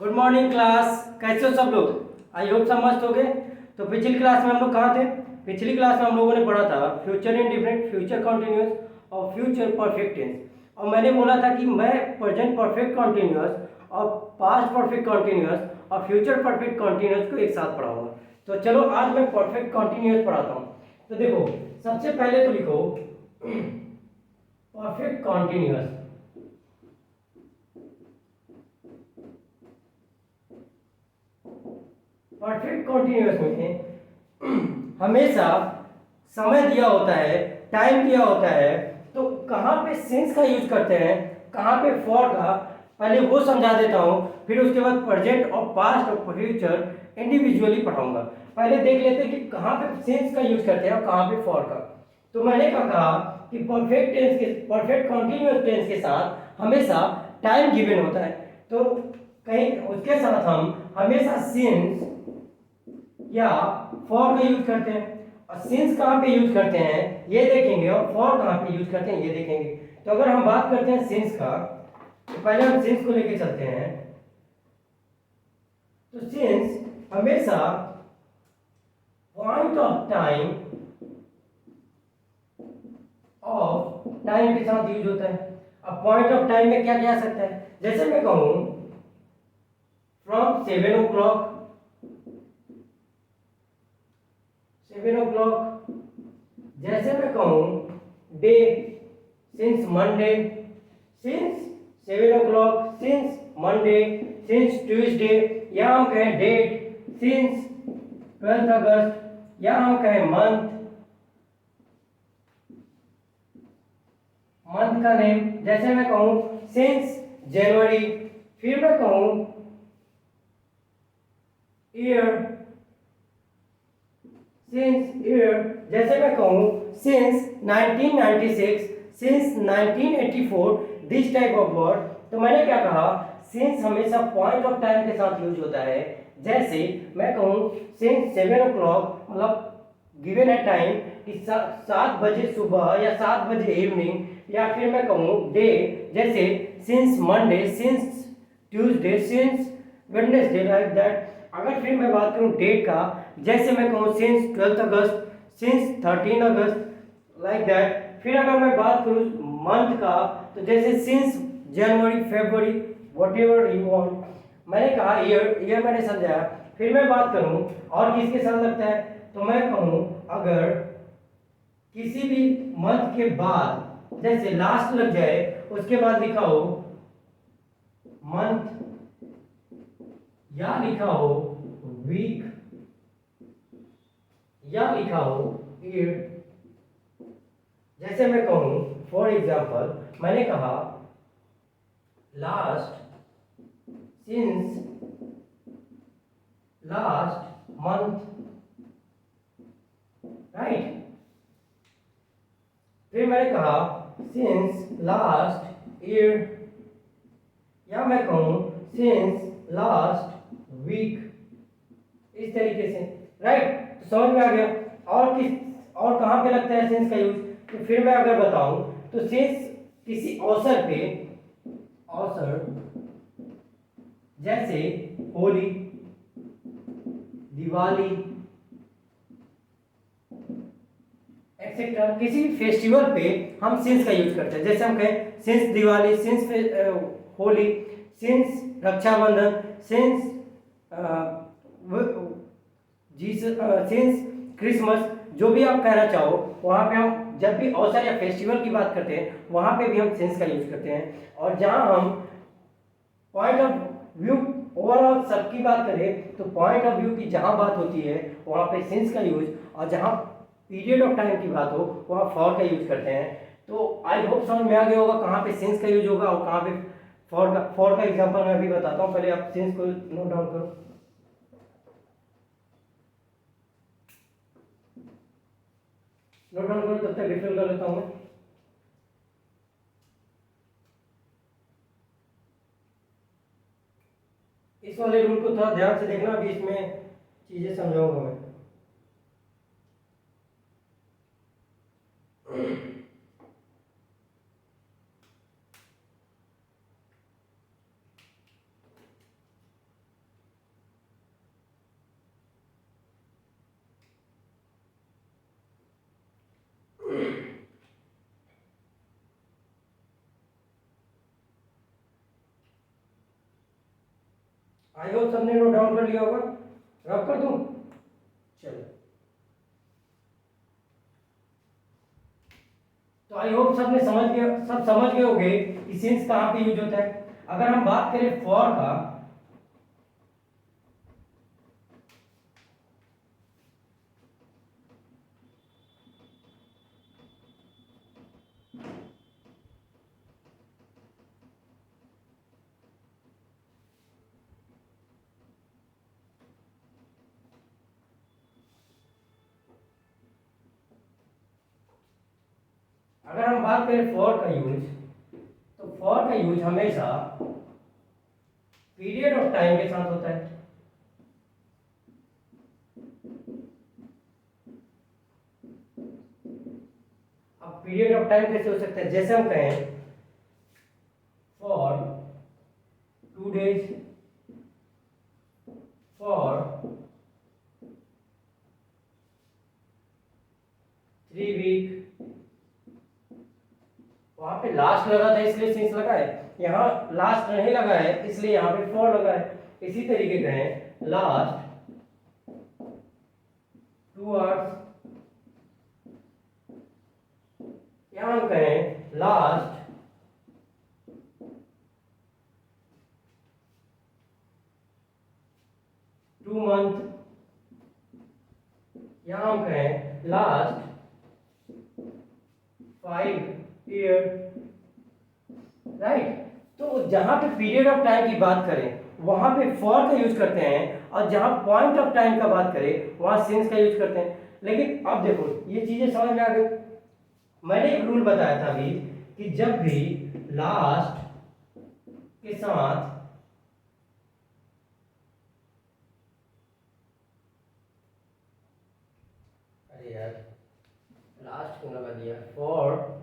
Good morning class. कैसे हो सब लोग? आई होप सब मस्त हो गए। तो पिछली क्लास में हम लोग कहाँ थे? पिछली क्लास में हम लोगों ने पढ़ा था फ्यूचर इंडिफरेंट, फ्यूचर कॉन्टिन्यूस और फ्यूचर परफेक्ट टेंस। और मैंने बोला था कि मैं प्रेजेंट परफेक्ट कॉन्टिन्यूस और पास्ट परफेक्ट कॉन्टिन्यूस और फ्यूचर परफेक्ट कॉन्टिन्यूस को एक साथ पढ़ाऊंगा। तो चलो आज मैं परफेक्ट कॉन्टिन्यूस पढ़ाता हूँ। तो देखो, सबसे पहले तो लिखो परफेक्ट कॉन्टिन्यूस। परफेक्ट कॉन्टिन्यूस में हमेशा समय दिया होता है, टाइम दिया होता है, तो कहाँ पे सिंस का यूज करते हैं, कहाँ पे फॉर का, पहले वो समझा देता हूँ, फिर उसके बाद प्रेजेंट और पास्ट और फ्यूचर इंडिविजुअली पढ़ाऊंगा। पहले देख लेते हैं कि कहाँ पे सिंस का यूज करते हैं और कहाँ पे फॉर का। तो मैंने कहा कि परफेक्ट टेंस के, परफेक्ट कॉन्टिन्यूस टेंस के साथ हमेशा टाइम गिवन होता है, तो कहीं उसके साथ हम हमेशा सिंस या फॉर का यूज करते हैं। और सिंस कहाँ पे यूज करते हैं ये देखेंगे, और फॉर कहाँ पे यूज करते हैं ये देखेंगे। तो अगर हम बात करते हैं सिंस का, तो पहले हम सिंस को लेके चलते हैं। तो सिंस हमेशा पॉइंट ऑफ टाइम के साथ यूज होता है। अब पॉइंट ऑफ टाइम में क्या क्या आ सकता है? जैसे मैं कहूं फ्रॉम 7 o'clock, 7 o'clock। जैसे मैं कहूं day, since Monday, since 7 o'clock, since Monday, since Tuesday, या हम कहें डेट, सिंस 12 अगस्त, या हम कहें मंथ, मंथ का नेम। जैसे मैं कहूं सिंस जनवरी, फिर मैं कहूं ईयर, सिंस ईयर। जैसे मैं कहूं since 1996, since 1984, this type of word. तो मैंने क्या कहा, सिंस हमेशा पॉइंट ऑफ टाइम के साथ यूज होता है। जैसे मैं कहूं सिंस 7 o'clock, मतलब गिवन है टाइम कि 7 बजे सुबह या 7 बजे इवनिंग, या फिर मैं कहूं डे, जैसे since Monday, since Tuesday, since Wednesday, like that. अगर फिर मैं बात करूं डेट का, जैसे मैं कहूं since 12 August, since 13 August, like that. फिर अगर मैं बात करूं मंथ का, तो जैसे since January, February, what ever you want. मैंने कहा ईयर, ईयर मैंने समझाया। फिर मैं बात करूं और किसके साथ लगता है, तो मैं कहूं अगर किसी भी मंथ के बाद जैसे लास्ट लग जाए, उसके बाद लिखा हो मंथ या लिखा हो वीक या लिखा हो ईयर। जैसे मैं कहूं फॉर एग्जांपल, मैंने कहा last, since last month, right. फिर मैंने कहा सिंस लास्ट ईयर, या मैं कहूं सिंस लास्ट वीक, इस तरीके से, राइट। तो समझ में आ गया। और किस और कहां पे लगता है सिंस का यूज? तो फिर मैं अगर बताऊं तो सिंस किसी अवसर पे, अवसर जैसे होली, दिवाली, एक्सेट्रा, किसी फेस्टिवल पे हम सिंस का यूज करते हैं। जैसे हम कहें since Diwali, since Holi, since Rakshabandhan, since Jesus, since Christmas, जो भी आप कहना चाहो, वहाँ पे हम जब भी अवसर या फेस्टिवल की बात करते हैं वहाँ पे भी हम सिंस का यूज करते हैं। और जहाँ हम पॉइंट ऑफ व्यू ओवरऑल सबकी बात करें, तो पॉइंट ऑफ व्यू की जहाँ बात होती है वहाँ पे सिंस का यूज, और जहाँ पीरियड ऑफ टाइम की बात हो वहाँ फॉर का यूज करते हैं। तो आई होप समझ में आ गया होगा कहाँ पे सिंस का यूज होगा और कहाँ पे फॉर का एग्जांपल मैं अभी बताता हूँ। पहले आप सिंस को नोट डाउन करो। नोट डाउन करो, तब तक रिफिल कर लेता हूँ मैं। इस वाले रूल को थोड़ा ध्यान से देखना, अभी इसमें चीजें समझाऊंगा मैं। आई होप सबने नोट डाउन कर लिया होगा। रब कर दूं? चलो, तो आई होप सबने सब समझ गए होंगे कि सिंस कहाँ पे यूज होता है। अगर हम बात करें फॉर का, अगर हम बात करें फॉर का यूज, तो फॉर का यूज हमेशा पीरियड ऑफ टाइम के साथ होता है। अब पीरियड ऑफ टाइम कैसे हो सकता है? जैसे हम कहें फॉर 2 days, फॉर 3 week, वहां पे लास्ट लगा था इसलिए सिंस लगा है, यहाँ लास्ट नहीं लगा है इसलिए यहाँ पे फॉर लगा है। इसी तरीके कहें लास्ट 2 hours, यहाँ हम कहें लास्ट 2 month, यहाँ हम कहें लास्ट 5 year, राइट। तो जहां पे पीरियड ऑफ टाइम की बात करें वहां पे फॉर का यूज करते हैं, और जहां पॉइंट ऑफ टाइम का बात करें वहां सिंस का यूज करते हैं। लेकिन अब देखो ये चीजें समझ में आ गई। मैंने एक रूल बताया था अभी कि जब भी लास्ट के साथ अरे यार लास्ट क्यों लगा दिया, फॉर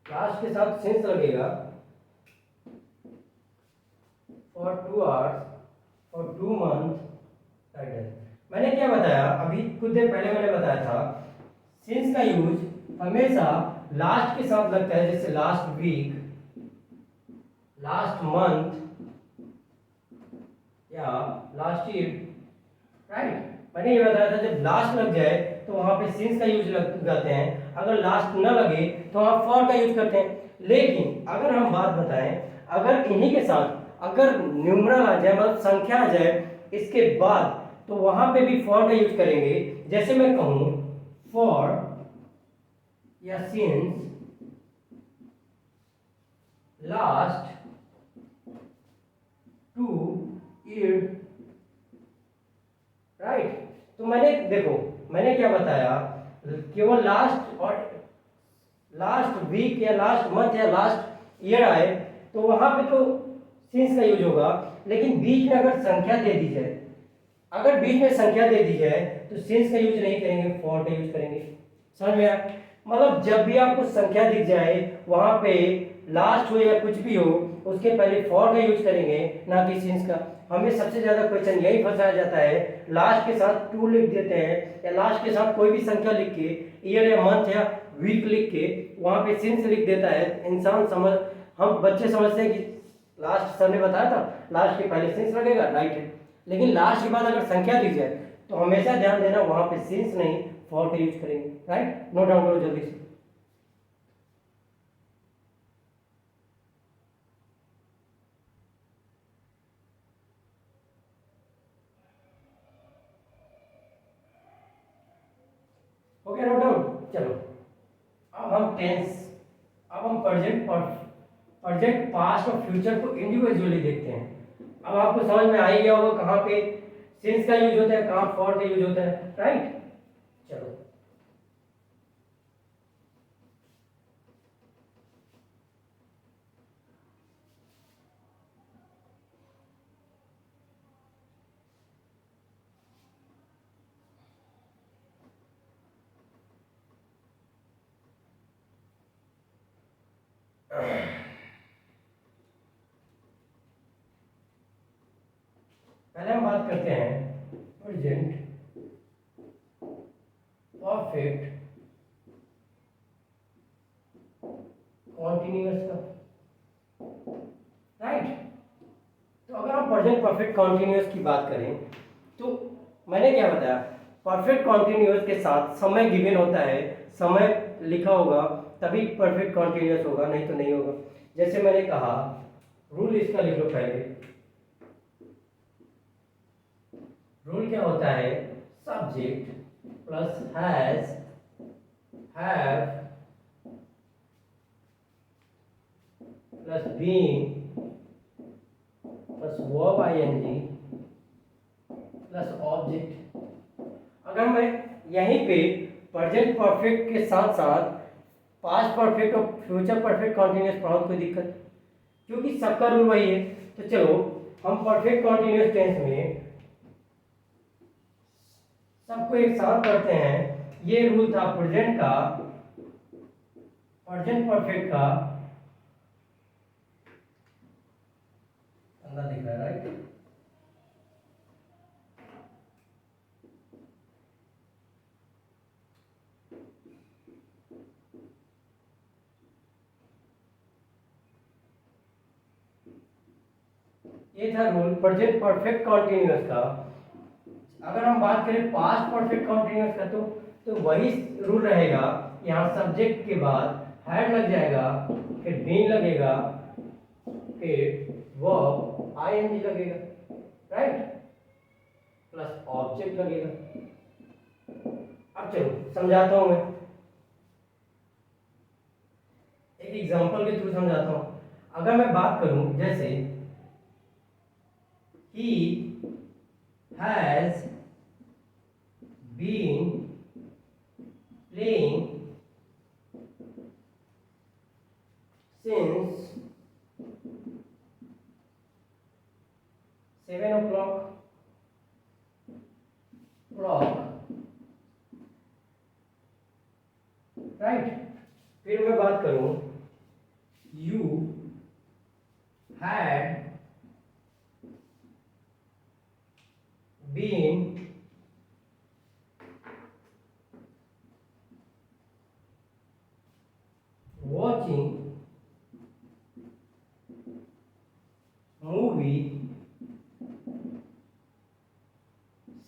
लास्ट के साथ सिंस लगेगा for 2 hours, for 2 months, like that. मैंने क्या बताया अभी कुछ देर पहले मैंने बताया था सिंस का यूज हमेशा लास्ट के साथ लगता है, जैसे लास्ट वीक, लास्ट मंथ या लास्ट ईयर, राइट। मैंने ये बताया था जब लास्ट लग जाए तो वहां पे सिंस का यूज लगाते हैं, अगर लास्ट न लगे तो वहां फॉर का यूज करते हैं। लेकिन अगर हम बात बताएं, अगर इन्हीं के साथ अगर न्यूमरल आ जाए मतलब संख्या आ जाए इसके बाद, तो वहां पे भी फॉर का यूज करेंगे। जैसे मैं कहूं फॉर या सिंस लास्ट 2 year, राइट। तो मैंने देखो मैंने क्या बताया, केवल लास्ट और लास्ट वीक या लास्ट मंथ या लास्ट ईयर आए तो वहां पे तो सिंस का यूज होगा। लेकिन बीच में अगर संख्या दे दी जाए, अगर बीच में संख्या दे दी जाए तो सिंस का यूज नहीं करेंगे, फॉर का यूज करेंगे। समझ में आया? मतलब जब भी आपको संख्या दिख जाए वहां पे लास्ट हो या कुछ भी हो उसके पहले फॉर का यूज करेंगे, ना कि सिंस का। हमें सबसे ज्यादा क्वेश्चन यही फंसाया जाता है, लास्ट के साथ 2 लिख देते हैं या लास्ट के साथ कोई भी संख्या लिख के, ईयर या मंथ या वीक लिख के वहां पे सिंस लिख देता है इंसान। समझ हम बच्चे समझते हैं कि लास्ट सर ने बताया था लास्ट के पहले सिंस लगेगा, राइट है। लेकिन लास्ट के बाद अगर संख्या दी जाए तो हमेशा ध्यान देना वहां पे सिंस नहीं फॉर का यूज करेंगे, राइट। नोट डाउन करो जल्दी से। हो गया नोट डाउन? चलो अब हम टेंस, अब हम प्रेजेंट पास्ट और फ्यूचर को इंडिविजुअली देखते हैं। अब आपको समझ में आ ही गया होगा कहाँ पे सिंस का यूज होता है, कहाँ फॉर का यूज होता है, राइट। चलो पहले हम बात करते हैं प्रेजेंट परफेक्ट कॉन्टिन्यूअस का। राइट। तो अगर हम प्रेजेंट परफेक्ट कॉन्टिन्यूअस की बात करें तो मैंने क्या बताया, परफेक्ट कॉन्टिन्यूअस के साथ समय गिवन होता है, समय लिखा होगा तभी परफेक्ट कॉन्टिन्यूअस होगा, नहीं तो नहीं होगा। जैसे मैंने कहा, रूल इसका लिख लो पहले। रूल क्या होता है, subject plus has, have plus being plus verb ING plus object. अगर मैं यहीं पे प्रेजेंट परफेक्ट के साथ साथ पास्ट परफेक्ट और फ्यूचर परफेक्ट कॉन्टिन्यूअस पढ़ाऊं तो कोई दिक्कत, क्योंकि सबका रूल वही है। तो चलो हम परफेक्ट कॉन्टिन्यूअस टेंस में सबको एक साथ पढ़ते हैं। ये रूल था प्रेजेंट का, प्रेजेंट परफेक्ट का, अंदर दिख रहा है राइट। ये था रूल प्रेजेंट परफेक्ट कॉन्टिन्यूअस का। अगर हम बात करें पास्ट परफेक्ट कॉन्टिन्यूअस का तो वही रूल रहेगा। यहाँ सब्जेक्ट के बाद हैड लग जाएगा, फिर बीन लगेगा, फिर वर्ब आईएनजी लगेगा, राइट, प्लस ऑब्जेक्ट लगेगा। अब चलो समझाता हूं मैं, एक एग्जांपल के थ्रू समझाता हूं। अगर मैं बात करूं जैसे he has been playing since 7 o'clock right. फिर मैं बात करूं, you had been watching movie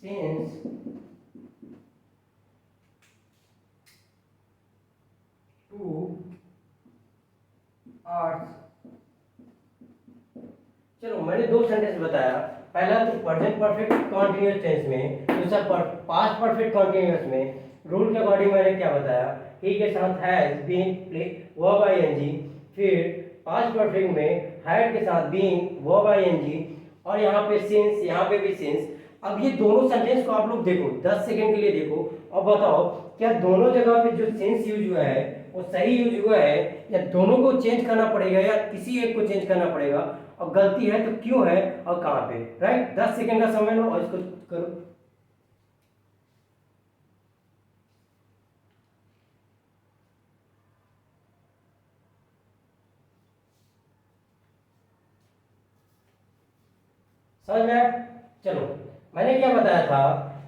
since 2 hours। चलो मैंने दो सेंटेंस बताया, पहला तो प्रेजेंट परफेक्ट कॉन्टिन्यूअस टेंस में, दूसरा पास्ट परफेक्ट कॉन्टिन्यूअस में। रूल के अकॉर्डिंग मैंने क्या बताया, ही के साथ has been play verb ING, फिर पास्ट परफेक्ट में हैड के साथ बीन वर्ब आईएनजी, और यहाँ पे सिंस, यहाँ पे भी सिंस। अब ये दोनों सेंटेंस को आप लोग देखो, 10 सेकंड के लिए देखो और बताओ क्या दोनों जगह पे जो सिंस यूज हुआ है वो सही यूज हुआ है, या दोनों को चेंज करना पड़ेगा, या किसी एक को चेंज करना पड़ेगा, और गलती है तो क्यों है और कहां पे, राइट। 10 सेकंड का समय लो और इसको करो। समझ में आया? चलो मैंने क्या बताया था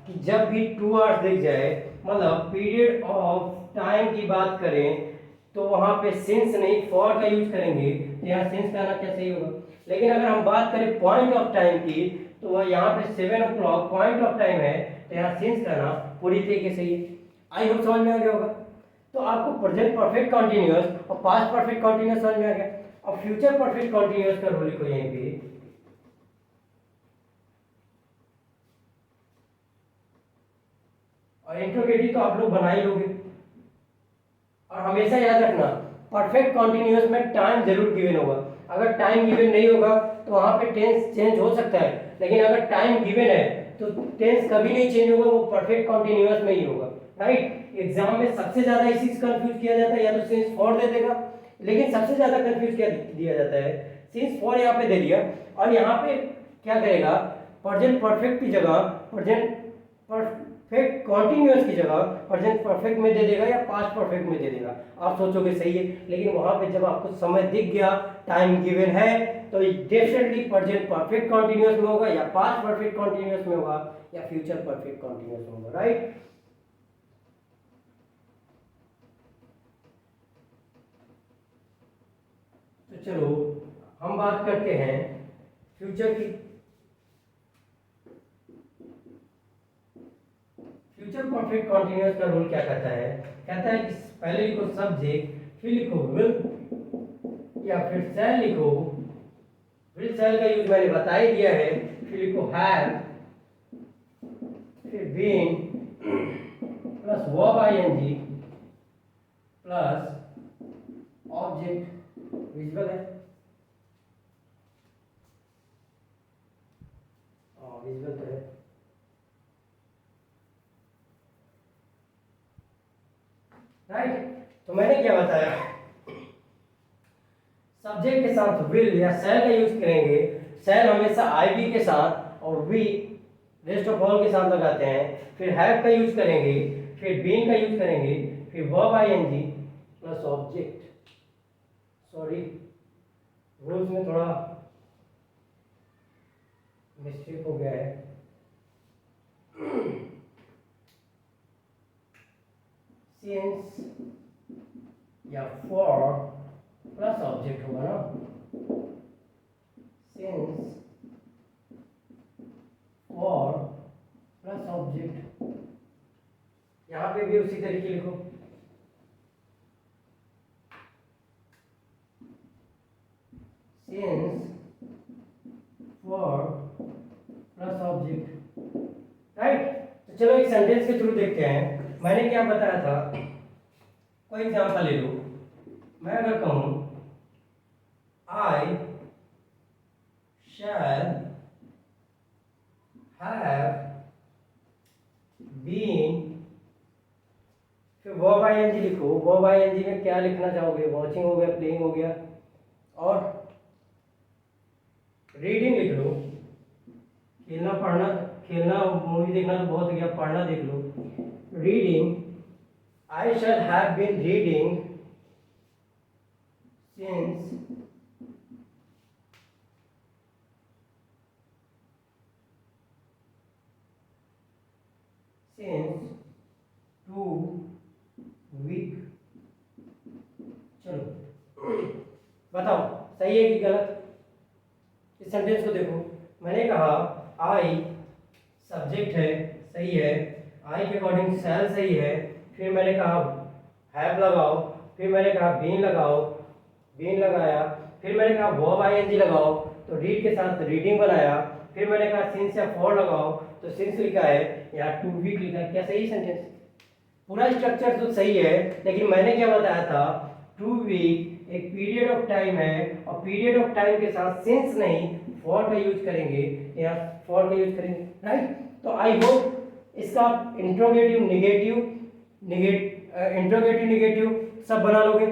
कि जब भी 2 आवर्स दिख जाए, मतलब पीरियड ऑफ टाइम की बात करें, तो वहां पे सिंस नहीं फॉर का यूज करेंगे, तो यहाँ सिंस का ना क्या सही होगा। लेकिन अगर हम बात करें पॉइंट ऑफ टाइम की, तो वह यहाँ पे 7 o'clock पॉइंट ऑफ टाइम है, तो यहाँ सिंस का ना पूरी तरीके से ही। आई होप समझ में आ गया होगा। तो आपको प्रेजेंट परफेक्ट कॉन्टिन्यूअस और पास्ट परफेक्ट कॉन्टिन्यूअस समझ में आ गया। अब फ्यूचर परफेक्ट कॉन्टिन्यूअस का रूल लिखो यहीं पे, और इंट्रोगेटिव तो आप लोग बना ही लोगे। और हमेशा याद रखना, परफेक्ट कॉन्टिन्यूअस में टाइम जरूर गिवन होगा। अगर टाइम गिवन नहीं होगा तो वहां पे टेंस चेंज हो सकता है, लेकिन अगर टाइम गिवन है तो टेंस कभी नहीं चेंज होगा, वो परफेक्ट कॉन्टिन्यूअस में ही होगा, राइट। एग्जाम में सबसे ज्यादा इसी से कंफ्यूज किया जाता है, या तो सिंस फॉर दे देगा, लेकिन सबसे ज्यादा कंफ्यूज क्या दिया जाता है, सिंस फॉर यहाँ पे दे दिया, और यहाँ पे क्या करेगा, प्रेजेंट परफेक्ट की जगह प्रेजेंट परफेक्ट कॉन्टिन्यूअस की जगह प्रेजेंट परफेक्ट में दे देगा, या पास्ट परफेक्ट में दे देगा। आप सोचोगे सही है, लेकिन वहां पे जब आपको समय दिख गया, टाइम गिवन है, तो डेफिनेटली प्रेजेंट परफेक्ट कॉन्टिन्यूअस में होगा, या पास्ट परफेक्ट कॉन्टिन्यूअस में होगा, या फ्यूचर परफेक्ट कॉन्टिन्यूअस में होगा, राइट। तो चलो हम बात करते हैं फ्यूचर की। फ्यूचर परफेक्ट कॉन्टिन्यूअस का रूल क्या कहता है? कहता है कि पहले लिखो सब्जेक्ट, फिर लिखो विल या फिर शैल लिखो। विल शैल का यूज मैंने बता ही दिया है। फिर लिखो हैव, फिर been plus verb ING plus object. Visual है, विजुअल तो है। राइट, तो मैंने क्या बताया, सब्जेक्ट के साथ विल या शैल का यूज करेंगे। शैल हमेशा आई बी के साथ और वी रेस्ट ऑफ ऑल के साथ लगाते हैं। फिर हैव का यूज करेंगे, फिर बीन का यूज करेंगे, फिर verb ING plus object. Sorry, rules में थोड़ा मिस्टेक हो गया है। सिंस या फॉर प्लस ऑब्जेक्ट होगा ना, सिंस फॉर प्लस ऑब्जेक्ट। यहां पे भी उसी तरीके लिखो, since for plus object. Right, तो चलो एक सेंटेंस के थ्रू देखते हैं। मैंने क्या बताया था, कोई एग्जांपल ले लो। मैं अगर कहूं आई शैल हैव बीन, फिर वर्ब आईएनजी लिखो। वर्ब आईएनजी में क्या लिखना चाहोगे? वॉचिंग हो गया, प्लेइंग हो गया, और रीडिंग लिख लो। खेलना पढ़ना, खेलना मूवी देखना तो बहुत हो गया, पढ़ना देख लो। Reading, I shall have been reading since two week. चलो बताओ सही है कि गलत? इस सेंटेंस को देखो, मैंने कहा आई सब्जेक्ट है, सही है। आई के अकॉर्डिंग शैल सही है। फिर मैंने कहा हैव लगाओ, फिर मैंने कहा बीन लगाओ, बीन लगाया। फिर मैंने कहा वर्ब आईएनजी लगाओ, तो रीड के साथ रीडिंग बनाया। फिर मैंने कहा सिंस या फॉर लगाओ, तो सिंस लिखा है, यहाँ टू वीक लिखा है। क्या सही सेंटेंस? पूरा स्ट्रक्चर तो सही है, लेकिन मैंने क्या बताया था, टू वीक एक पीरियड ऑफ टाइम है, और पीरियड ऑफ टाइम के साथ सिंस नहीं फॉर का यूज करेंगे, या फॉर का यूज करेंगे। राइट, तो आई होप इसका इंट्रोगेटिव नेगेटिव सब बना लोगे।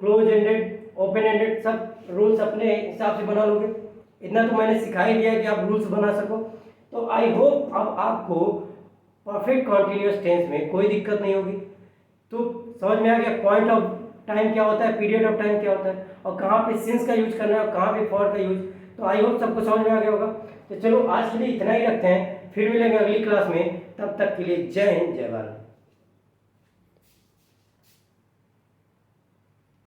क्लोज एंडेड, ओपन एंडेड, सब रूल्स अपने हिसाब से बना लोगे। इतना तो मैंने सिखा ही दिया है कि आप रूल्स बना सको। तो आई होप अब आपको परफेक्ट कॉन्टिन्यूअस टेंस में कोई दिक्कत नहीं होगी। तो समझ में आ गया पॉइंट ऑफ टाइम क्या होता है, पीरियड ऑफ टाइम क्या होता है, और कहाँ पे सिंस का यूज करना है और कहाँ पे फॉर का यूज। तो आई होप सबको समझ में आ गया होगा। तो चलो आज के लिए इतना ही रखते हैं, फिर मिलेंगे अगली क्लास में। तब तक के लिए जय हिंद, जय भारत।